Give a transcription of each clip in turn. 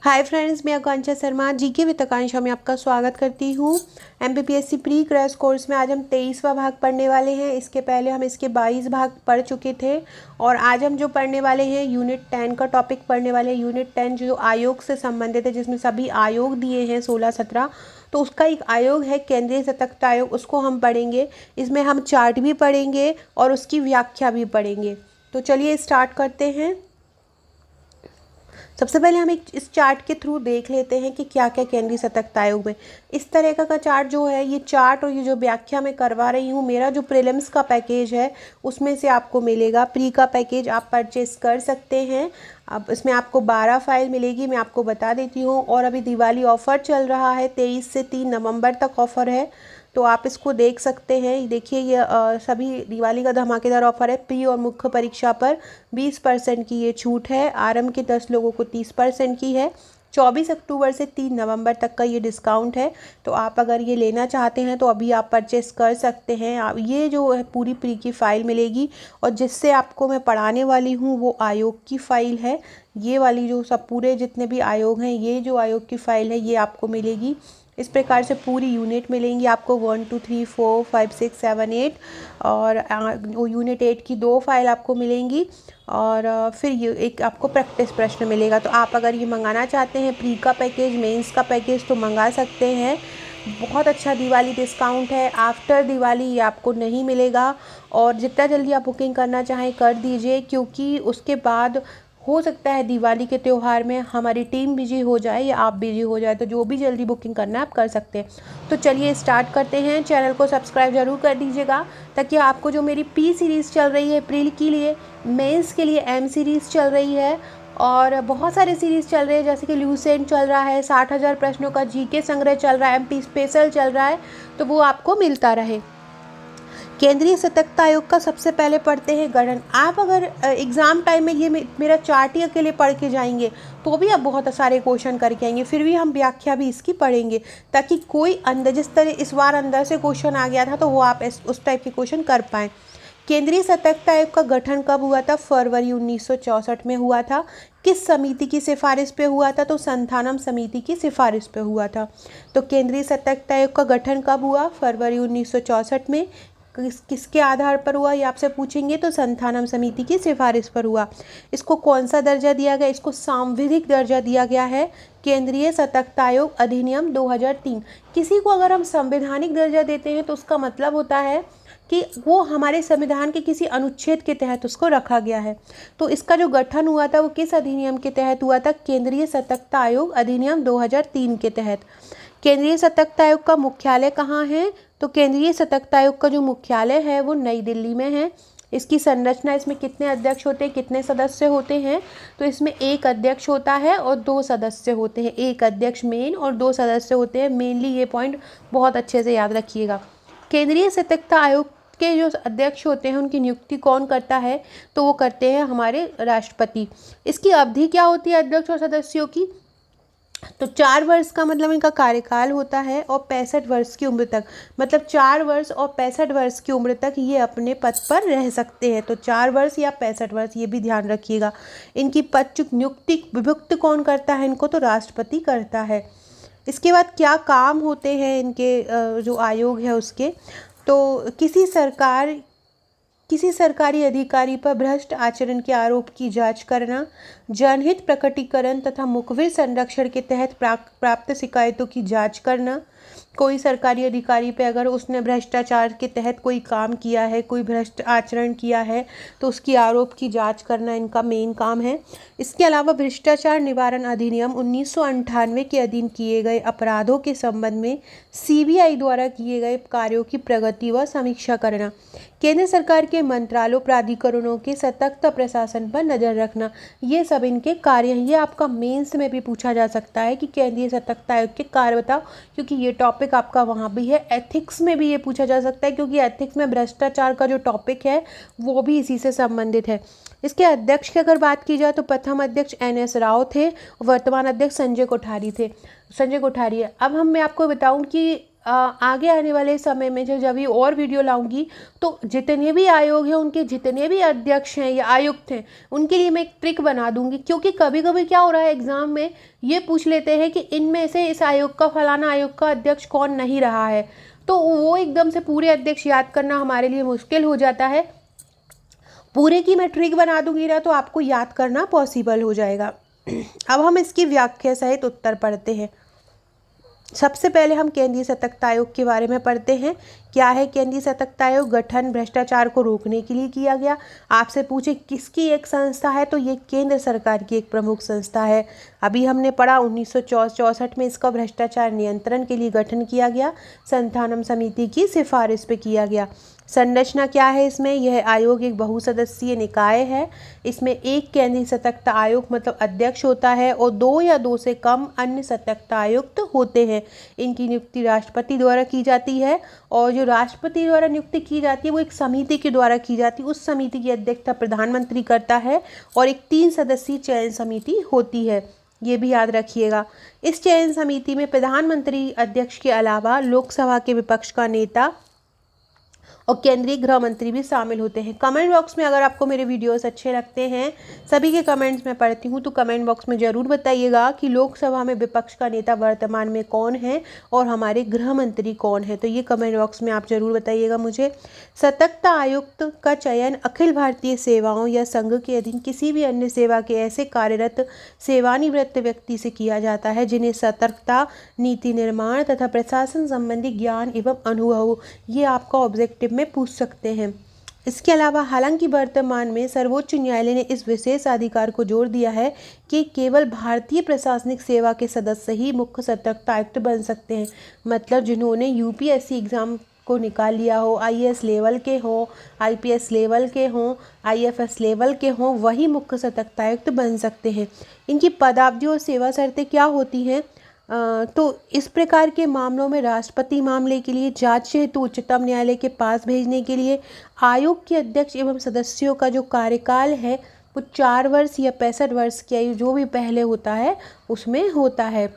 Hi friends, मैं आकांक्षा Sharma GK with आकांक्षा में आपका स्वागत करती हूँ। एमपीपीएससी प्री क्रैश कोर्स में आज हम 23वां भाग पढ़ने वाले हैं। इसके पहले हम इसके 22 भाग पढ़ चुके थे और आज हम जो पढ़ने वाले हैं यूनिट 10 का टॉपिक पढ़ने वाले हैं। यूनिट 10 जो आयोग से संबंधित है, जिसमें सभी आयोग दिए हैं 16-17, तो उसका एक आयोग है केंद्रीय सतर्कता आयोग, उसको हम पढ़ेंगे। इसमें हम चार्ट भी पढ़ेंगे और उसकी व्याख्या भी पढ़ेंगे। तो चलिए स्टार्ट करते हैं। सबसे पहले हम इस चार्ट के थ्रू देख लेते हैं कि क्या क्या केंद्रीय सतर्कता आयोग में इस तरह का चार्ट जो है, ये चार्ट और ये जो व्याख्या मैं करवा रही हूँ, मेरा जो प्रीलिम्स का पैकेज है उसमें से आपको मिलेगा। प्री का पैकेज आप परचेस कर सकते हैं। अब इसमें आपको 12 फाइल मिलेगी, मैं आपको बता देती हूँ। और अभी दिवाली ऑफ़र चल रहा है, 23 से 3 नवंबर तक ऑफ़र है, तो आप इसको देख सकते हैं। देखिए ये सभी दिवाली का धमाकेदार ऑफर है। प्री और मुख्य परीक्षा पर 20% की ये छूट है। आरंभ के 10 लोगों को 30% की है। 24 अक्टूबर से 3 नवंबर तक का ये डिस्काउंट है। तो आप अगर ये लेना चाहते हैं तो अभी आप परचेस कर सकते हैं। आप ये जो है पूरी प्री की फ़ाइल मिलेगी और जिससे आपको मैं पढ़ाने वाली हूँ वो आयोग की फ़ाइल है। ये वाली जो सब पूरे जितने भी आयोग हैं, ये जो आयोग की फ़ाइल है ये आपको मिलेगी। इस प्रकार से पूरी यूनिट मिलेंगी आपको 1 2 3 4 5 6 7 8 और यूनिट 8 की 2 फाइल आपको मिलेंगी। और फिर ये एक आपको प्रैक्टिस प्रश्न मिलेगा। तो आप अगर ये मंगाना चाहते हैं प्री का पैकेज, मेंस का पैकेज, तो मंगा सकते हैं। बहुत अच्छा दिवाली डिस्काउंट है। आफ्टर दिवाली ये आपको नहीं मिलेगा और जितना जल्दी आप बुकिंग करना चाहें कर दीजिए, क्योंकि उसके बाद हो सकता है दिवाली के त्यौहार में हमारी टीम बिजी हो जाए या आप बिजी हो जाए। तो जो भी जल्दी बुकिंग करना है आप कर सकते हैं। तो चलिए स्टार्ट करते हैं। चैनल को सब्सक्राइब जरूर कर दीजिएगा ताकि आपको जो मेरी पी सीरीज़ चल रही है प्री के लिए, मेंस के लिए एम सीरीज़ चल रही है और बहुत सारे सीरीज़ चल रहे हैं, जैसे कि ल्यूसेंट चल रहा है, 60,000 प्रश्नों का जीके संग्रह चल रहा है, एमपी स्पेशल चल रहा है, तो वो आपको मिलता रहे। केंद्रीय सतर्कता आयोग का सबसे पहले पढ़ते हैं गठन। आप अगर एग्ज़ाम टाइम में ये मेरा चार्ट ही अकेले पढ़ के जाएंगे तो भी आप बहुत सारे क्वेश्चन करके आएंगे। फिर भी हम व्याख्या भी इसकी पढ़ेंगे ताकि कोई अंदर, जिस तरह इस बार अंदर से क्वेश्चन आ गया था, तो वो आप उस टाइप के क्वेश्चन कर पाएँ। केंद्रीय सतर्कता आयोग का गठन कब हुआ था? फरवरी 1964 में हुआ था। किस समिति की सिफारिश पे हुआ था? तो संथानम समिति की सिफारिश पे हुआ था। तो केंद्रीय सतर्कता आयोग का गठन कब हुआ? फरवरी 1964 में। किसके आधार पर हुआ ये आपसे पूछेंगे, तो संथानम समिति की सिफारिश पर हुआ। इसको कौन सा दर्जा दिया गया? इसको सांविधिक दर्जा दिया गया है। केंद्रीय सतर्कता आयोग अधिनियम 2003। किसी को अगर हम संवैधानिक दर्जा देते हैं तो उसका मतलब होता है कि वो हमारे संविधान के किसी अनुच्छेद के तहत उसको रखा गया है। तो इसका जो गठन हुआ था वो किस अधिनियम के तहत हुआ था? केंद्रीय सतर्कता आयोग अधिनियम 2003 के तहत। केंद्रीय सतर्कता आयोग का मुख्यालय कहाँ है? तो केंद्रीय सतर्कता आयोग का जो मुख्यालय है वो नई दिल्ली में है। इसकी संरचना, इसमें कितने अध्यक्ष होते हैं, कितने सदस्य होते हैं? तो इसमें एक अध्यक्ष होता है और 2 सदस्य होते हैं। एक अध्यक्ष मेन और 2 सदस्य होते हैं। मेनली ये पॉइंट बहुत अच्छे से याद रखिएगा। केंद्रीय सतर्कता आयोग के जो अध्यक्ष होते हैं उनकी नियुक्ति कौन करता है? तो वो करते हैं हमारे राष्ट्रपति। इसकी अवधि क्या होती है अध्यक्ष और सदस्यों की? तो 4 वर्ष का मतलब इनका कार्यकाल होता है और 65 वर्ष की उम्र तक, मतलब 4 वर्ष और 65 वर्ष की उम्र तक ये अपने पद पर रह सकते हैं। तो 4 वर्ष या 65 वर्ष, ये भी ध्यान रखिएगा। इनकी पद नियुक्ति विभुक्त कौन करता है? इनको तो राष्ट्रपति करता है। इसके बाद क्या काम होते हैं इनके, जो आयोग है उसके? तो किसी सरकारी अधिकारी पर भ्रष्ट आचरण के आरोप की जांच करना, जनहित प्रकटीकरण तथा मुखबिर संरक्षण के तहत प्राप्त शिकायतों की जांच करना। कोई सरकारी अधिकारी पे अगर उसने भ्रष्टाचार के तहत कोई काम किया है, कोई भ्रष्ट आचरण किया है, तो उसकी आरोप की जांच करना इनका मेन काम है। इसके अलावा भ्रष्टाचार निवारण अधिनियम 1998 के अधीन किए गए अपराधों के संबंध में सीबीआई द्वारा किए गए कार्यों की प्रगति व समीक्षा करना। केंद्र सरकार के मंत्रालयों, प्राधिकरणों के सतर्कता प्रशासन पर नजर रखना, ये सब इनके कार्य हैं। ये आपका मेंस में भी पूछा जा सकता है कि केंद्रीय सतर्कता आयोग के कार्य बताओ, क्योंकि ये टॉपिक आपका वहाँ भी है। एथिक्स में भी ये पूछा जा सकता है, क्योंकि एथिक्स में भ्रष्टाचार का जो टॉपिक है वो भी इसी से संबंधित है। इसके अध्यक्ष की अगर बात की जाए तो प्रथम अध्यक्ष NS राव थे, वर्तमान अध्यक्ष संजय कोठारी थे। संजय कोठारी है। अब मैं आपको बताऊं कि आगे आने वाले समय में जब ये और वीडियो लाऊंगी तो जितने भी आयोग हैं, उनके जितने भी अध्यक्ष हैं या आयुक्त हैं, उनके लिए मैं एक ट्रिक बना दूंगी। क्योंकि कभी कभी क्या हो रहा है, एग्ज़ाम में ये पूछ लेते हैं कि इनमें से इस आयोग का, फलाना आयोग का अध्यक्ष कौन नहीं रहा है, तो वो एकदम से पूरे अध्यक्ष याद करना हमारे लिए मुश्किल हो जाता है। पूरे की मैं ट्रिक बना दूंगी ना, तो आपको याद करना पॉसिबल हो जाएगा। अब हम इसकी व्याख्या सहित उत्तर पढ़ते हैं। सबसे पहले हम केंद्रीय सतर्कता आयोग के बारे में पढ़ते हैं। क्या है केंद्रीय सतर्कता आयोग? गठन भ्रष्टाचार को रोकने के लिए किया गया। आपसे पूछे किसकी एक संस्था है, तो ये केंद्र सरकार की एक प्रमुख संस्था है। अभी हमने पढ़ा 1964 में इसका भ्रष्टाचार नियंत्रण के लिए गठन किया गया, संथानम समिति की सिफारिश पे किया गया। संरचना क्या है इसमें? यह आयोग एक बहुसदस्यीय निकाय है। इसमें एक केंद्रीय सतर्कता आयोग मतलब अध्यक्ष होता है और 2 या 2 से कम अन्य सतर्कता आयुक्त होते हैं। इनकी नियुक्ति राष्ट्रपति द्वारा की जाती है और जो राष्ट्रपति द्वारा नियुक्ति की जाती है वो एक समिति के द्वारा की जाती है। उस समिति की अध्यक्षता प्रधानमंत्री करता है और एक 3 सदस्यीय चयन समिति होती है, ये भी याद रखिएगा। इस चयन समिति में प्रधानमंत्री अध्यक्ष के अलावा लोकसभा के विपक्ष का नेता और केंद्रीय गृह मंत्री भी शामिल होते हैं। कमेंट बॉक्स में अगर आपको मेरे वीडियोस अच्छे लगते हैं, सभी के कमेंट्स मैं पढ़ती हूँ, तो कमेंट बॉक्स में ज़रूर बताइएगा कि लोकसभा में विपक्ष का नेता वर्तमान में कौन है और हमारे गृह मंत्री कौन है, तो ये कमेंट बॉक्स में आप ज़रूर बताइएगा मुझे। सतर्कता आयुक्त का चयन अखिल भारतीय सेवाओं या संघ के अधीन किसी भी अन्य सेवा के ऐसे कार्यरत सेवानिवृत्त व्यक्ति से किया जाता है जिन्हें सतर्कता, नीति निर्माण तथा प्रशासन संबंधी ज्ञान एवं अनुभव हो। ये आपका ऑब्जेक्टिव में पूछ सकते हैं। इसके अलावा हालांकि वर्तमान में सर्वोच्च न्यायालय ने इस विशेष अधिकार को जोड़ दिया है कि केवल भारतीय प्रशासनिक सेवा के सदस्य ही मुख्य सतर्कता आयुक्त बन सकते हैं। मतलब जिन्होंने यूपीएससी एग्ज़ाम को निकाल लिया हो, आईएएस लेवल के हो, आईपीएस लेवल के हों, आईएफएस लेवल के हों, वही मुख्य सतर्कता आयुक्त बन सकते हैं। इनकी पदावधि और सेवा शर्तें क्या होती हैं? तो इस प्रकार के मामलों में राष्ट्रपति मामले के लिए जांच हेतु उच्चतम न्यायालय के पास भेजने के लिए आयोग के अध्यक्ष एवं सदस्यों का जो कार्यकाल है वो 4 वर्ष या 65 वर्ष की आयु जो भी पहले होता है उसमें होता है।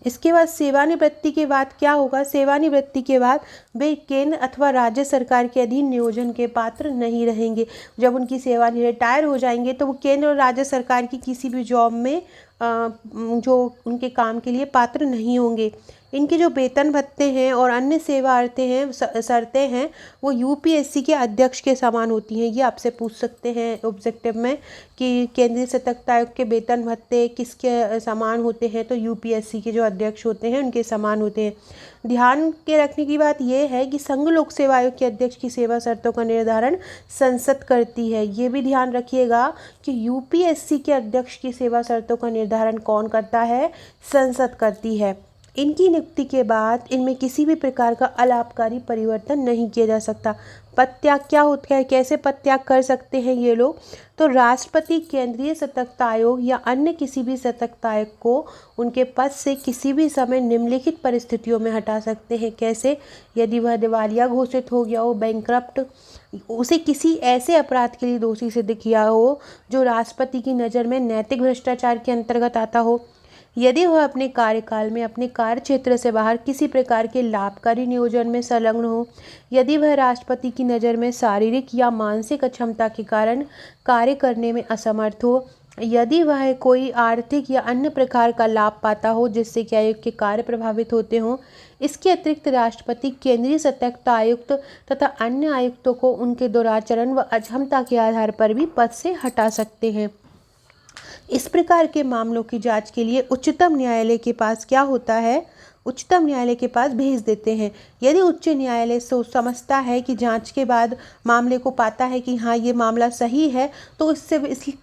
इसके बाद सेवानिवृत्ति के बाद क्या होगा? सेवानिवृत्ति के बाद वे केंद्र अथवा राज्य सरकार के अधीन नियोजन के पात्र नहीं रहेंगे। जब उनकी सेवा रिटायर हो जाएंगे तो वो केंद्र और राज्य सरकार की किसी भी जॉब में जो उनके काम के लिए पात्र नहीं होंगे। इनके जो वेतन भत्ते हैं और अन्य सेवार्थें हैं, शर्तें हैं, वो यूपीएससी के अध्यक्ष के समान होती हैं। ये आपसे पूछ सकते हैं ऑब्जेक्टिव में कि केंद्रीय सतर्कता आयोग के वेतन भत्ते किसके समान होते हैं, तो यूपीएससी के जो अध्यक्ष होते हैं उनके समान होते हैं। ध्यान के रखने की बात यह है कि संघ लोक सेवा आयोग के अध्यक्ष की सेवा शर्तों का निर्धारण संसद करती है। ये भी ध्यान रखिएगा कि यूपीएससी के अध्यक्ष की सेवा शर्तों का निर्धारण कौन करता है? संसद करती है। इनकी नियुक्ति के बाद इनमें किसी भी प्रकार का अलाभकारी परिवर्तन नहीं किया जा सकता। पदत्याग क्या होता है? कैसे पदत्याग कर सकते हैं ये लोग? तो राष्ट्रपति केंद्रीय सतर्कता आयोग या अन्य किसी भी सतर्कता आयोग को उनके पद से किसी भी समय निम्नलिखित परिस्थितियों में हटा सकते हैं। कैसे? यदि वह दिवालिया घोषित हो गया हो, बैंकरप्ट, उसे किसी ऐसे अपराध के लिए दोषी सिद्ध किया हो जो राष्ट्रपति की नज़र में नैतिक भ्रष्टाचार के अंतर्गत आता हो, यदि वह अपने कार्यकाल में अपने कार्य क्षेत्र से बाहर किसी प्रकार के लाभकारी नियोजन में संलग्न हो, यदि वह राष्ट्रपति की नज़र में शारीरिक या मानसिक अक्षमता के कारण कार्य करने में असमर्थ हो, यदि वह कोई आर्थिक या अन्य प्रकार का लाभ पाता हो जिससे कि आयोग के कार्य प्रभावित होते हों। इसके अतिरिक्त राष्ट्रपति केंद्रीय सतर्कता आयुक्त तथा अन्य आयुक्तों को उनके दुराचरण व अक्षमता के आधार पर भी पद से हटा सकते हैं। इस प्रकार के मामलों की जांच के लिए उच्चतम न्यायालय के पास क्या होता है? उच्चतम न्यायालय के पास भेज देते हैं। यदि उच्च न्यायालय समझता है कि जांच के बाद मामले को पाता है कि हाँ ये मामला सही है, तो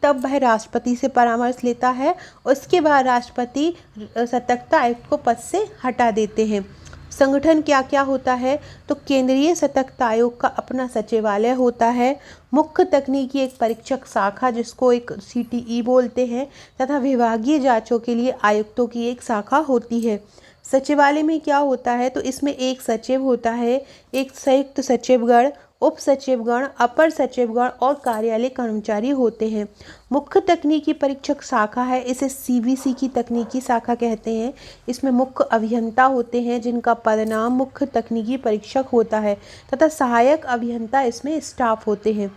तब वह राष्ट्रपति से परामर्श लेता है और इसके बाद राष्ट्रपति सतर्कता आयुक्त को पद से हटा देते हैं। संगठन क्या क्या होता है? तो केंद्रीय सतर्कता आयोग का अपना सचिवालय होता है, मुख्य तकनीकी एक परीक्षक शाखा जिसको एक सीटीई बोलते हैं, तथा विभागीय जांचों के लिए आयुक्तों की एक शाखा होती है। सचिवालय में क्या होता है? तो इसमें एक सचिव होता है, एक संयुक्त सचिवगण उप सचिवगण, अपर सचिवगण और कार्यालय कर्मचारी होते हैं। मुख्य तकनीकी परीक्षक शाखा है, इसे सीवीसी की तकनीकी शाखा कहते हैं। इसमें मुख्य अभियंता होते हैं जिनका पदनाम मुख्य तकनीकी परीक्षक होता है तथा सहायक अभियंता इसमें स्टाफ होते हैं।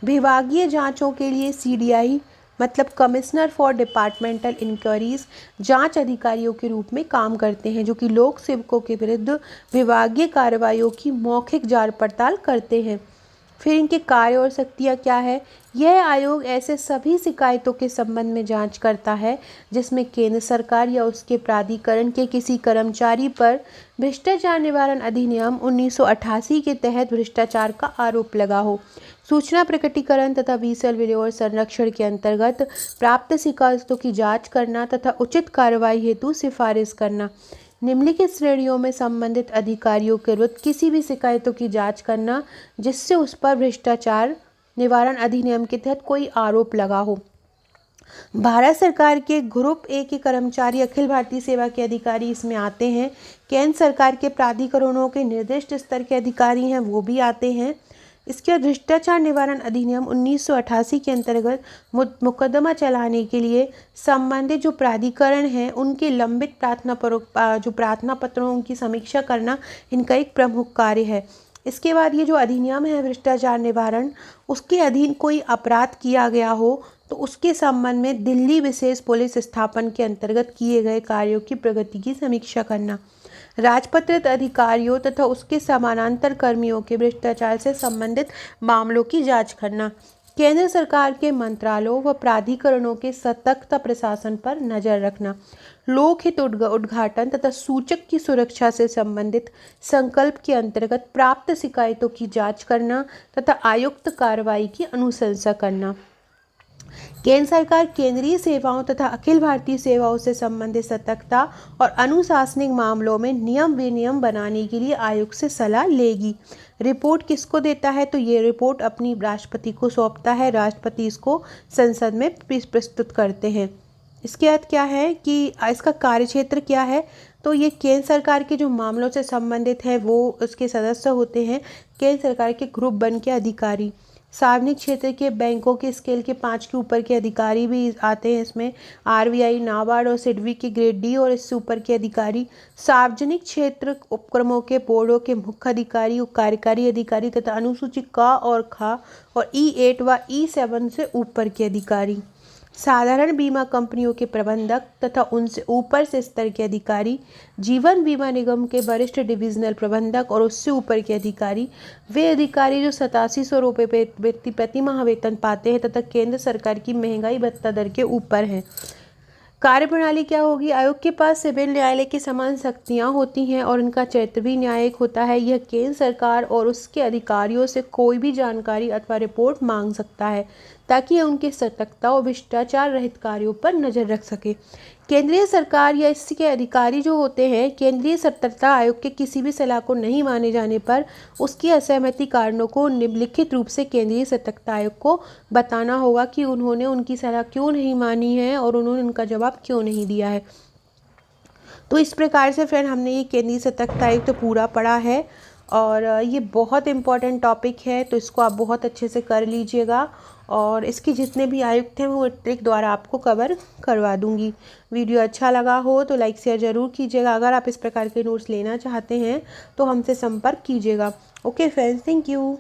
विभागीय जांचों के लिए सीडीआई मतलब कमिश्नर फॉर डिपार्टमेंटल इंक्वायरीज जांच अधिकारियों के रूप में काम करते हैं, जो कि लोक सेवकों के विरुद्ध विभागीय कार्रवाइयों की मौखिक जांच पड़ताल करते हैं। फिर इनके कार्य और शक्तियाँ क्या है? यह आयोग ऐसे सभी शिकायतों के संबंध में जांच करता है जिसमें केंद्र सरकार या उसके प्राधिकरण के किसी कर्मचारी पर भ्रष्टाचार निवारण अधिनियम 1988 के तहत भ्रष्टाचार का आरोप लगा हो। सूचना प्रकटीकरण तथा विसल विरोध संरक्षण के अंतर्गत प्राप्त शिकायतों की जांच करना तथा उचित कार्रवाई हेतु सिफारिश करना। निम्नलिखित श्रेणियों में संबंधित अधिकारियों के विरुद्ध किसी भी शिकायतों की जांच करना जिससे उस पर भ्रष्टाचार निवारण अधिनियम के तहत कोई आरोप लगा हो। भारत सरकार के ग्रुप ए के कर्मचारी अखिल भारतीय सेवा के अधिकारी इसमें आते हैं। केंद्र सरकार के प्राधिकरणों के निर्दिष्ट स्तर के अधिकारी हैं वो भी आते हैं। इसके बाद भ्रष्टाचार निवारण अधिनियम 1988 के अंतर्गत मुकदमा चलाने के लिए संबंधित जो प्राधिकरण हैं उनके लंबित प्रार्थना पत्रों की समीक्षा करना इनका एक प्रमुख कार्य है। इसके बाद ये जो अधिनियम है भ्रष्टाचार निवारण, उसके अधीन कोई अपराध किया गया हो तो उसके संबंध में दिल्ली विशेष पुलिस स्थापन के अंतर्गत किए गए कार्यों की प्रगति की समीक्षा करना। राजपत्रित अधिकारियों तथा उसके समानांतर कर्मियों के भ्रष्टाचार से संबंधित मामलों की जांच करना। केंद्र सरकार के मंत्रालयों व प्राधिकरणों के सतर्कता प्रशासन पर नजर रखना। लोकहित उद्घाटन तथा सूचक की सुरक्षा से संबंधित संकल्प के अंतर्गत प्राप्त शिकायतों की जांच करना तथा आयुक्त कार्रवाई की अनुशंसा करना। केंद्र सरकार केंद्रीय सेवाओं तथा अखिल भारतीय सेवाओं से संबंधित सतर्कता और अनुशासनिक मामलों में नियम विनियम बनाने के लिए आयोग से सलाह लेगी। रिपोर्ट किसको देता है? तो ये रिपोर्ट अपनी राष्ट्रपति को सौंपता है, राष्ट्रपति इसको संसद में प्रस्तुत करते हैं। इसके बाद क्या है कि इसका कार्यक्षेत्र क्या है? तो ये केंद्र सरकार के जो मामलों से संबंधित है वो उसके सदस्य होते हैं केंद्र सरकार के ग्रुप 1 के अधिकारी। सार्वजनिक क्षेत्र के बैंकों के स्केल के 5 के ऊपर के अधिकारी भी आते हैं इसमें। आरबीआई, नाबार्ड और सिडबी के ग्रेड डी और इससे ऊपर के अधिकारी। सार्वजनिक क्षेत्र उपक्रमों के बोर्डों के मुख्य अधिकारी, कार्यकारी अधिकारी तथा अनुसूची क और ख और E8 व E7 से ऊपर के अधिकारी। साधारण बीमा कंपनियों के प्रबंधक तथा उनसे ऊपर से स्तर के अधिकारी। जीवन बीमा निगम के वरिष्ठ डिविजनल प्रबंधक और उससे ऊपर के अधिकारी। वे अधिकारी जो 8700 रुपये प्रति माह वेतन पाते हैं तथा केंद्र सरकार की महंगाई भत्ता दर के ऊपर हैं। कार्यप्रणाली क्या होगी? आयोग के पास सिविल न्यायालय के समान शक्तियाँ होती हैं और इनका चरित्र भी न्यायिक होता है। यह केंद्र सरकार और उसके अधिकारियों से कोई भी जानकारी अथवा रिपोर्ट मांग सकता है ताकि यह उनकी सतर्कता और भ्रष्टाचार रहित कार्यों पर नजर रख सके। केंद्रीय सरकार या इसके अधिकारी जो होते हैं केंद्रीय सतर्कता आयोग के किसी भी सलाह को नहीं माने जाने पर उसकी असहमति कारणों को निम्नलिखित रूप से केंद्रीय सतर्कता आयोग को बताना होगा कि उन्होंने उनकी सलाह क्यों नहीं मानी है और उन्होंने उनका जवाब क्यों नहीं दिया है। तो इस प्रकार से फ्रेंड हमने ये केंद्रीय सतर्कता आयोग तो पूरा पढ़ा है और ये बहुत इम्पॉर्टेंट टॉपिक है तो इसको आप बहुत अच्छे से कर लीजिएगा और इसके जितने भी आयुक्त हैं वो ट्रिक द्वारा आपको कवर करवा दूंगी। वीडियो अच्छा लगा हो तो लाइक शेयर ज़रूर कीजिएगा। अगर आप इस प्रकार के नोट्स लेना चाहते हैं तो हमसे संपर्क कीजिएगा। Okay friends, thank you.